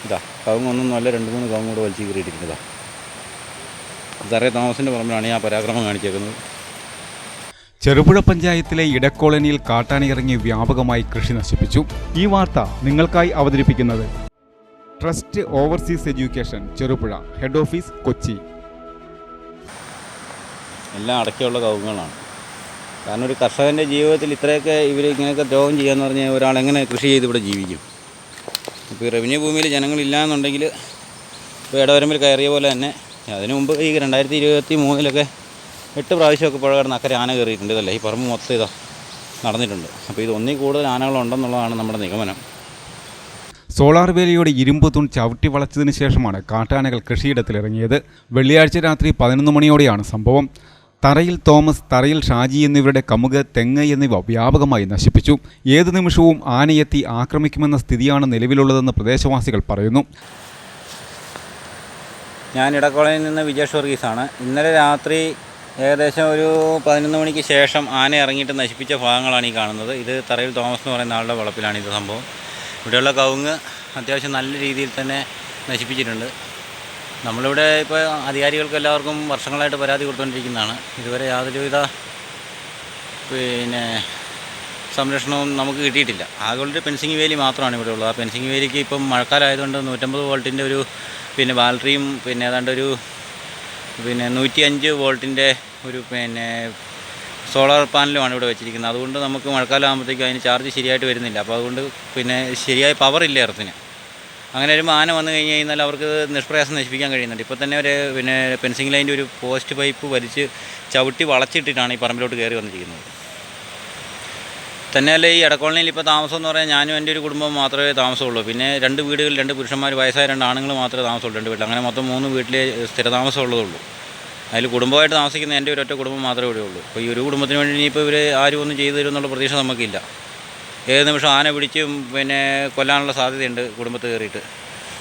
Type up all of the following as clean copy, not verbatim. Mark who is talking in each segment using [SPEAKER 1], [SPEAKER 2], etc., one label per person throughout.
[SPEAKER 1] ഇതാ കവുങ്ങൊന്നും നല്ല 2-3 കവുങ്ങ് കൂടെ വലിച്ചു കീറിയിട്ടിരിക്കുന്നതാ. തറേ തോമസിൻ്റെ പറമ്പിലാണ് ആ പരാക്രമം കാണിച്ചേക്കുന്നത്.
[SPEAKER 2] ചെറുപുഴ പഞ്ചായത്തിലെ ഇടക്കോളനിയിൽ കാട്ടാനയിറങ്ങി വ്യാപകമായി കൃഷി നശിപ്പിച്ചു. ഈ വാർത്ത നിങ്ങൾക്കായി അവതരിപ്പിക്കുന്നത് trust overseas education Cherupuzha, head office Kochi.
[SPEAKER 1] എല്ലാം അടക്കമുള്ള കവുങ്ങുകളാണ്. കാരണം ഒരു കർഷകൻ്റെ ജീവിതത്തിൽ ഇത്രയൊക്കെ ഇങ്ങനെയൊക്കെ ദ്രോഹം ചെയ്യാന്ന് പറഞ്ഞാൽ ഒരാളെങ്ങനെ കൃഷി ചെയ്ത് ഇവിടെ ജീവിക്കും? ഇപ്പോൾ ഈ റവന്യൂ ഭൂമിയിൽ ജനങ്ങളില്ലാന്നുണ്ടെങ്കിൽ ഇപ്പോൾ ഇടവരമ്പിൽ കയറിയ പോലെ തന്നെ അതിനു മുമ്പ് ഈ 2023 8 പ്രാവശ്യമൊക്കെ പുഴ കടന്ന് അക്കരെ ആന കയറിയിട്ടുണ്ട്. ഇതല്ലേ ഈ പറമ്പ് മൊത്തം ഇതാ നടന്നിട്ടുണ്ട്. അപ്പോൾ ഇത് ഒന്നിൽ കൂടുതൽ ആനകളുണ്ടെന്നുള്ളതാണ് നമ്മുടെ നിഗമനം.
[SPEAKER 2] സോളാർ വേലിയോട് ഇരുമ്പ് തൂൺ ചവിട്ടി വളച്ചതിന് ശേഷമാണ് കാട്ടാനകൾ കൃഷിയിടത്തിലിറങ്ങിയത്. വെള്ളിയാഴ്ച രാത്രി 11 മണിയോടെയാണ് സംഭവം. തറയിൽ തോമസ്, തറയിൽ ഷാജി എന്നിവരുടെ കമുക്, തെങ്ങ് എന്നിവ വ്യാപകമായി നശിപ്പിച്ചു. ഏതു നിമിഷവും ആനയെത്തി ആക്രമിക്കുമെന്ന സ്ഥിതിയാണ് നിലവിലുള്ളതെന്ന് പ്രദേശവാസികൾ പറയുന്നു.
[SPEAKER 1] ഞാൻ ഇടക്കോളനിയിൽ നിന്ന് വിജേഷ് വർഗീസാണ്. ഇന്നലെ രാത്രി ഏകദേശം ഒരു 11 മണിക്ക് ശേഷം ആന ഇറങ്ങിയിട്ട് നശിപ്പിച്ച ഭാഗങ്ങളാണ് ഈ കാണുന്നത്. ഇത് തറയിൽ തോമസ് എന്ന് പറയുന്ന ആളുടെ വളപ്പിലാണ് ഇത് സംഭവം. ഇവിടെയുള്ള കവുങ്ങ് അത്യാവശ്യം നല്ല രീതിയിൽ തന്നെ നശിപ്പിച്ചിട്ടുണ്ട്. നമ്മളിവിടെ ഇപ്പോൾ അധികാരികൾക്ക് എല്ലാവർക്കും വർഷങ്ങളായിട്ട് പരാതി കൊടുത്തുകൊണ്ടിരിക്കുന്നതാണ്. ഇതുവരെ യാതൊരുവിധ സംരക്ഷണവും നമുക്ക് കിട്ടിയിട്ടില്ല. ആകെ ഫെൻസിങ് വേലി മാത്രമാണ് ഇവിടെ ഉള്ളത്. ആ ഫെൻസിങ് വേലിക്ക് ഇപ്പം മഴക്കാലമായതുകൊണ്ട് 150 വോൾട്ടിൻ്റെ ഒരു ബാറ്ററിയും ഏതാണ്ട് ഒരു 105 വോൾട്ടിൻ്റെ ഒരു സോളാർ പാനലുമാണ് ഇവിടെ വെച്ചിരിക്കുന്നത്. അതുകൊണ്ട് നമുക്ക് മഴക്കാലം ആകുമ്പോഴത്തേക്കും അതിന് ചാർജ് ശരിയായിട്ട് വരുന്നില്ല. അപ്പോൾ അതുകൊണ്ട് ശരിയായ പവറില്ല എർത്തിന്. അങ്ങനെ വരുമ്പോൾ ആന വന്നു കഴിഞ്ഞ് കഴിഞ്ഞാൽ അവർക്ക് നിഷ്പ്രയാസം നശിപ്പിക്കാൻ കഴിയുന്നുണ്ട്. ഇപ്പോൾ തന്നെ ഒരു ഫെൻസിങ് ലൈൻ്റെ ഒരു പോസ്റ്റ് പൈപ്പ് വലിച്ച് ചവിട്ടി വളച്ചിട്ടിട്ടാണ് ഈ പറമ്പിലോട്ട് കയറി വന്നിരിക്കുന്നത്. തന്നെയല്ല ഈ ഇടക്കോളനിയിൽ ഇപ്പോൾ താമസം എന്ന് പറഞ്ഞാൽ ഞാനും എൻ്റെ ഒരു കുടുംബം മാത്രമേ താമസമുള്ളൂ. പിന്നെ 2 വീടുകൾ, 2 പുരുഷന്മാർ, വയസ്സായ 2 ആണുങ്ങൾ മാത്രമേ താമസമുള്ളൂ 2 വീട്ടിൽ. അങ്ങനെ മൊത്തം 3 വീട്ടിലെ സ്ഥിരതാമസമുള്ളതുള്ളൂ. അതിൽ കുടുംബമായിട്ട് താമസിക്കുന്ന എൻ്റെ ഒരൊറ്റ കുടുംബം മാത്രമേ ഇവിടെ ഉള്ളൂ. അപ്പോൾ ഈ ഒരു കുടുംബത്തിന് വേണ്ടി ഇനിയിപ്പോൾ ഇവർ ആരും ഒന്നും ചെയ്തു തരുമെന്നുള്ള പ്രതീക്ഷ നമുക്കില്ല. ഏത് നിമിഷം ആന പിടിച്ച് കൊല്ലാനുള്ള സാധ്യതയുണ്ട് കുടുംബത്ത് കയറിയിട്ട്.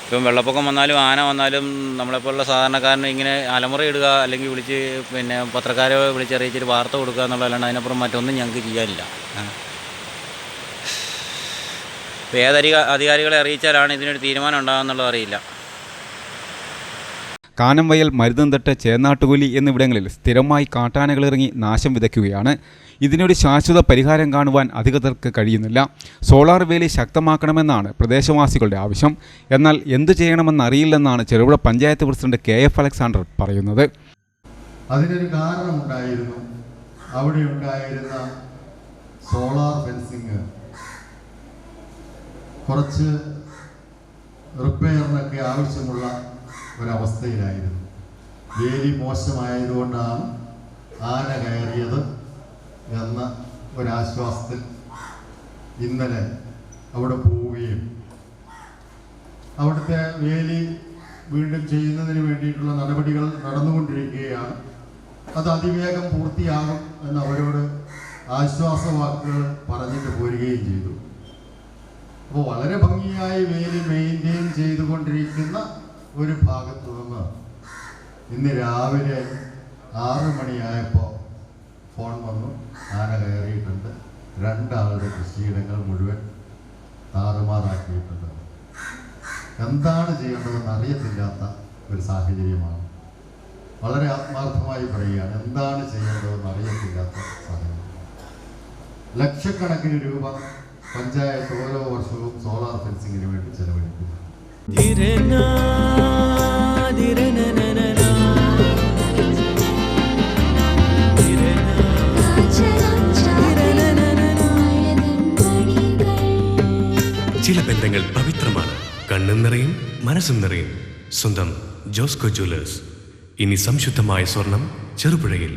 [SPEAKER 1] ഇപ്പം വെള്ളപ്പൊക്കം വന്നാലും ആന വന്നാലും നമ്മളെപ്പോലുള്ള സാധാരണക്കാരന് ഇങ്ങനെ അലമുറ ഇടുക, അല്ലെങ്കിൽ വിളിച്ച് പത്രക്കാരെ വിളിച്ചറിയിച്ചിട്ട് വാർത്ത കൊടുക്കുക എന്നുള്ളതല്ലാണ്ട് അതിനപ്പുറം മറ്റൊന്നും ഞങ്ങൾക്ക് ചെയ്യാനില്ല. ഇപ്പോൾ അധികാരികളെ അറിയിച്ചാലാണ് ഇതിനൊരു തീരുമാനം ഉണ്ടാകുമെന്നുള്ളത് അറിയില്ല.
[SPEAKER 2] കാനംവയൽ, മരുതന്തട്ട്, ചേന്നാട്ടുകുലി എന്നിവിടങ്ങളിൽ സ്ഥിരമായി കാട്ടാനകളിറങ്ങി നാശം വിതയ്ക്കുകയാണ്. ഇതിനൊരു ശാശ്വത പരിഹാരം കാണുവാൻ അധികൃതർക്ക് കഴിയുന്നില്ല. സോളാർ വേലി ശക്തമാക്കണമെന്നാണ് പ്രദേശവാസികളുടെ ആവശ്യം. എന്നാൽ എന്തു ചെയ്യണമെന്നറിയില്ലെന്നാണ് Cherupuzha panchayat president KF Alexander പറയുന്നത്.
[SPEAKER 3] അതിനൊരു കാരണമുണ്ടായിരുന്നു. അവിടെ ഉണ്ടായിരുന്ന സോളാർ ഫെൻസിങ് കുറച്ച് റിപ്പയറിനൊക്കെ ആവശ്യമുള്ള ഒരവസ്ഥയിലായിരുന്നു. വേലി മോശമായതുകൊണ്ടാണ് ആന കയറിയത് എന്ന ഒരാശ്വാസത്തിൽ ഇന്നലെ അവിടെ പോവുകയും അവിടുത്തെ വേലി വീണ്ടും ചെയ്യുന്നതിന് വേണ്ടിയിട്ടുള്ള നടപടികൾ നടന്നുകൊണ്ടിരിക്കുകയാണ്. അത് അതിവേഗം പൂർത്തിയാകും എന്ന് അവരോട് ആശ്വാസവാക്കുകൾ പറഞ്ഞിട്ട് പോരുകയും ചെയ്തു. അപ്പോൾ വളരെ ഭംഗിയായി വേലി മെയിൻറ്റെയിൻ ചെയ്തുകൊണ്ടിരിക്കുന്ന ഒരു ഭാഗത്തു നിന്ന് ഇന്ന് രാവിലെ 6 മണിയായപ്പോൾ ഫോൺ വന്നു, ആന കയറിയിട്ടുണ്ട്, 2 ആളുടെ കൃഷിയിടങ്ങൾ മുഴുവൻ താറുമാറാക്കിയിട്ടുണ്ട്. എന്താണ് ചെയ്യേണ്ടതെന്ന് അറിയത്തില്ലാത്ത ഒരു സാഹചര്യമാണ്. വളരെ ആത്മാർത്ഥമായി പറയുകയാണ്, എന്താണ് ചെയ്യേണ്ടതെന്ന് അറിയത്തില്ലാത്ത സാഹചര്യം. ലക്ഷക്കണക്കിന് രൂപ പഞ്ചായത്ത് ഓരോ വർഷവും സോളാർ ഫെൻസിങ്ങിന് വേണ്ടി ചെലവഴിക്കുന്നു.
[SPEAKER 4] ചില ബന്ധങ്ങൾ പവിത്രമാണ്. കണ്ണും നിറയും, മനസ്സും നിറയും. സ്വന്തം ജോസ്കോ ജ്വല്ലേഴ്സ്. ഇനി സംശുദ്ധമായ സ്വർണം ചെറുപുഴയിൽ.